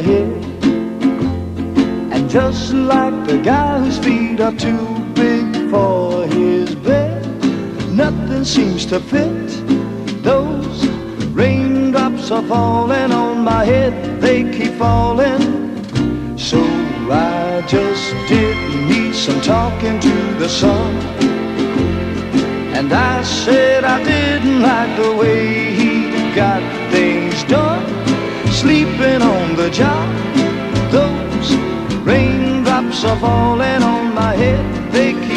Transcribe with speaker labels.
Speaker 1: my head. And just like the guy whose feet are too big for his bed, nothing seems to fit. Those raindrops are falling on my head, they keep falling. So I just did need some talking to the sun. And I said I didn't like the way he got things done, sleeping on the job. Those raindrops are falling on my head, they keep